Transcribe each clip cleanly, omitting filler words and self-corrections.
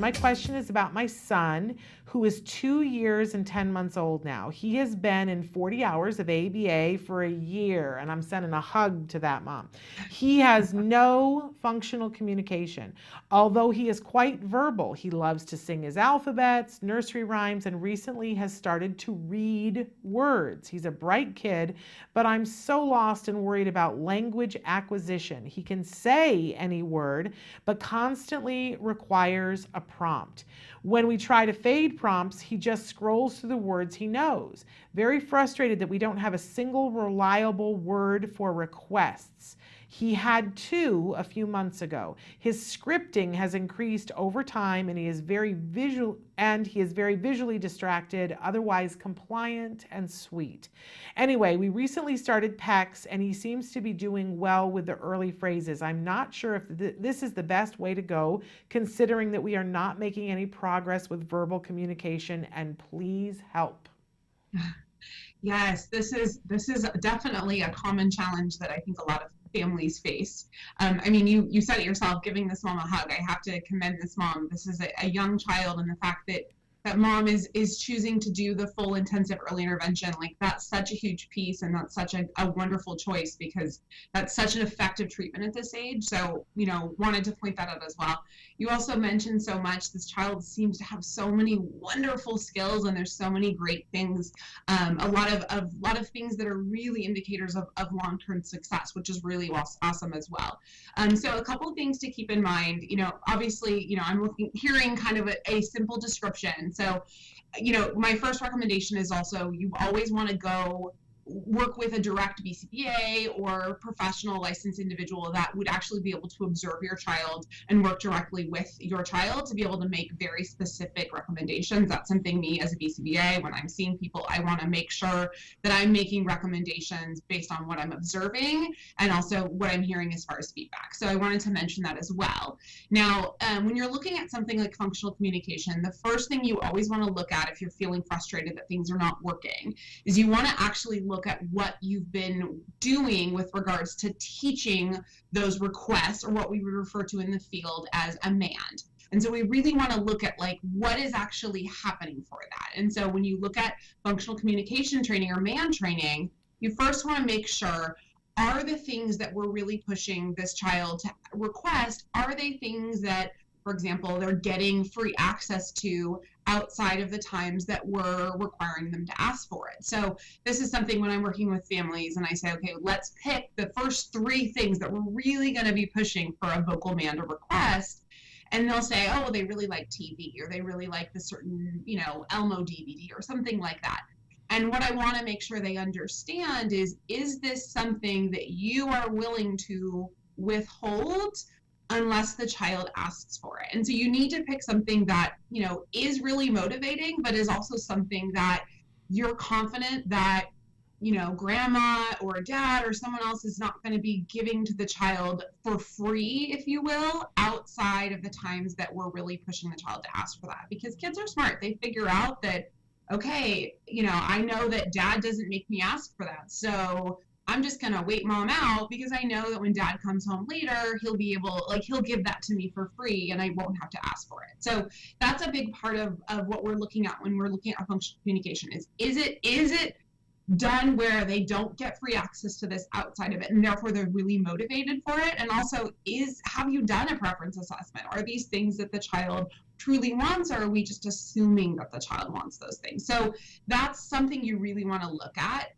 My question is about my son, who is 2 years and 10 months old now. He has been in 40 hours of ABA for a year, and I'm sending a hug to that mom. He has no functional communication. Although he is quite verbal, he loves to sing his alphabets, nursery rhymes, and recently has started to read words. He's a bright kid, but I'm so lost and worried about language acquisition. He can say any word, but constantly requires a prompt. When we try to fade prompts, he just scrolls through the words he knows. Very frustrated that we don't have a single reliable word for requests. He had 2 a few months ago. His scripting has increased over time, and he is very visually distracted, otherwise compliant and sweet. Anyway, we recently started PECS, and he seems to be doing well with the early phrases. I'm not sure if this is the best way to go, considering that we are not making any progress with verbal communication, and please help. Yes, this is definitely a common challenge that I think a lot of families face. I mean, you said it yourself, giving this mom a hug. I have to commend this mom. This is a young child, and the fact that mom is choosing to do the full intensive early intervention, like that's such a huge piece, and that's such a wonderful choice, because that's such an effective treatment at this age. So, wanted to point that out as well. You also mentioned so much, this child seems to have so many wonderful skills, and there's so many great things, a lot of things that are really indicators of long-term success, which is really awesome as well. So a couple of things to keep in mind. Obviously, I'm hearing kind of a simple description. So, my first recommendation is also, you always want to go work with a direct BCBA or professional licensed individual that would actually be able to observe your child and work directly with your child to be able to make very specific recommendations. That's something me as a BCBA, when I'm seeing people, I want to make sure that I'm making recommendations based on what I'm observing and also what I'm hearing as far as feedback. So I wanted to mention that as well. Now, when you're looking at something like functional communication, the first thing you always want to look at if you're feeling frustrated that things are not working is you want to actually look at what you've been doing with regards to teaching those requests, or what we would refer to in the field as a MAND. And so we really want to look at what is actually happening for that. And so when you look at functional communication training or MAND training, you first want to make sure, are the things that we're really pushing this child to request, are they things that, for example, they're getting free access to outside of the times that we're requiring them to ask for it? So this is something when I'm working with families and I say, okay, let's pick the first 3 things that we're really going to be pushing for a vocal MAND or request. And they'll say, oh, they really like TV, or they really like the certain, Elmo DVD or something like that. And what I want to make sure they understand is this something that you are willing to withhold unless the child asks for it? And so you need to pick something that, is really motivating, but is also something that you're confident that, grandma or dad or someone else is not going to be giving to the child for free, if you will, outside of the times that we're really pushing the child to ask for that. Because kids are smart. They figure out that, okay, I know that dad doesn't make me ask for that, so I'm just going to wait mom out, because I know that when dad comes home later, he'll be able, he'll give that to me for free and I won't have to ask for it. So that's a big part of what we're looking at when we're looking at functional communication is it done where they don't get free access to this outside of it, and therefore they're really motivated for it? And also, have you done a preference assessment? Are these things that the child truly wants, or are we just assuming that the child wants those things? So that's something you really want to look at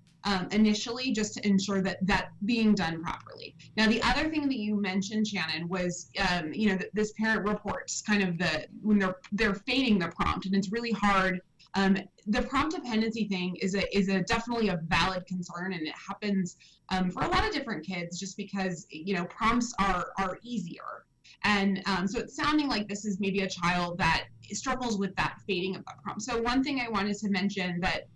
initially, just to ensure that being done properly. Now, the other thing that you mentioned, Shannon, was this parent reports kind of when they're fading the prompt, and it's really hard. The prompt dependency thing is definitely a valid concern, and it happens for a lot of different kids, just because prompts are easier. And so it's sounding like this is maybe a child that struggles with that fading of that prompt. So one thing I wanted to mention that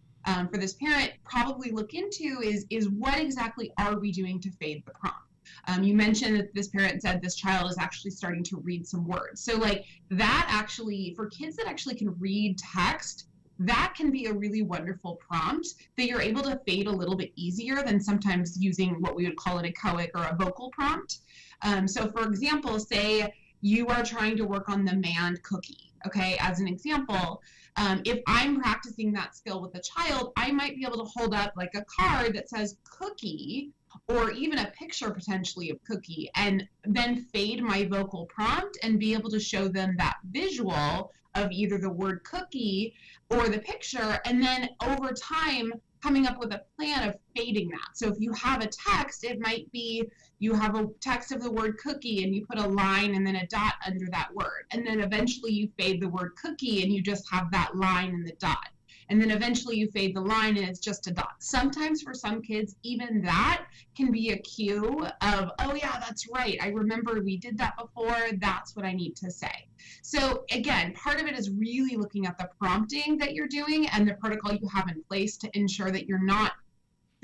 for this parent probably look into is what exactly are we doing to fade the prompt? You mentioned that this parent said this child is actually starting to read some words. So that actually, for kids that actually can read text, that can be a really wonderful prompt that you're able to fade a little bit easier than sometimes using what we would call an echoic or a vocal prompt. So for example, say you are trying to work on the MAND cookie. Okay, as an example, if I'm practicing that skill with a child, I might be able to hold up like a card that says cookie, or even a picture potentially of cookie, and then fade my vocal prompt and be able to show them that visual of either the word cookie or the picture, and then over time coming up with a plan of fading that. So if you have a text, it might be you have a text of the word cookie and you put a line and then a dot under that word. And then eventually you fade the word cookie and you just have that line and the dot. And then eventually you fade the line and it's just a dot. Sometimes for some kids, even that can be a cue of, oh yeah, that's right. I remember we did that before. That's what I need to say. So again, part of it is really looking at the prompting that you're doing and the protocol you have in place to ensure that you're not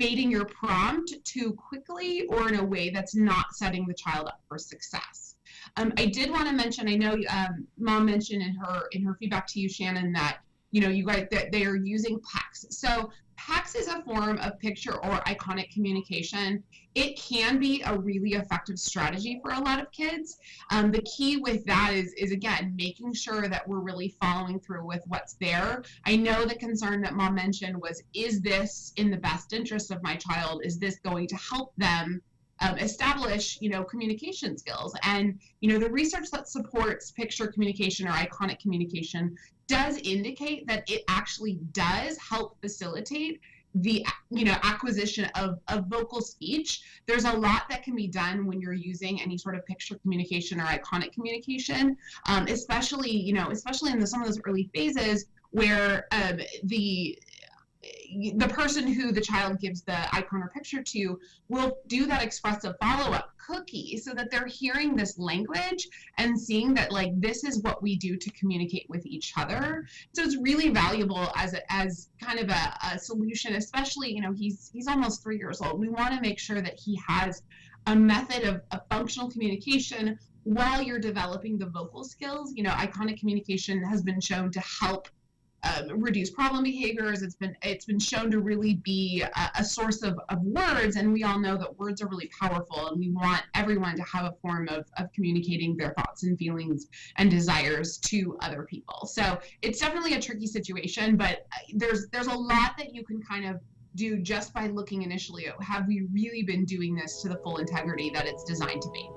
fading your prompt too quickly or in a way that's not setting the child up for success. I did want to mention, I know Mom mentioned in her feedback to you, Shannon, that you guys, that they are using PACS. So PACS is a form of picture or iconic communication. It can be a really effective strategy for a lot of kids. The key with that is again, making sure that we're really following through with what's there. I know the concern that Mom mentioned was, is this in the best interest of my child? Is this going to help them establish, communication skills? And, the research that supports picture communication or iconic communication does indicate that it actually does help facilitate the acquisition of vocal speech. There's a lot that can be done when you're using any sort of picture communication or iconic communication, especially in some of those early phases where the person who the child gives the icon or picture to will do that expressive follow-up cookie, so that they're hearing this language and seeing that like this is what we do to communicate with each other. So it's really valuable as kind of a solution, especially he's almost 3 years old. We want to make sure that he has a method of functional communication while you're developing the vocal skills. Iconic communication has been shown to help reduce problem behaviors. It's been shown to really be a source of words, and we all know that words are really powerful, and we want everyone to have a form of communicating their thoughts and feelings and desires to other people. So it's definitely a tricky situation, but there's a lot that you can kind of do just by looking initially at, have we really been doing this to the full integrity that it's designed to be?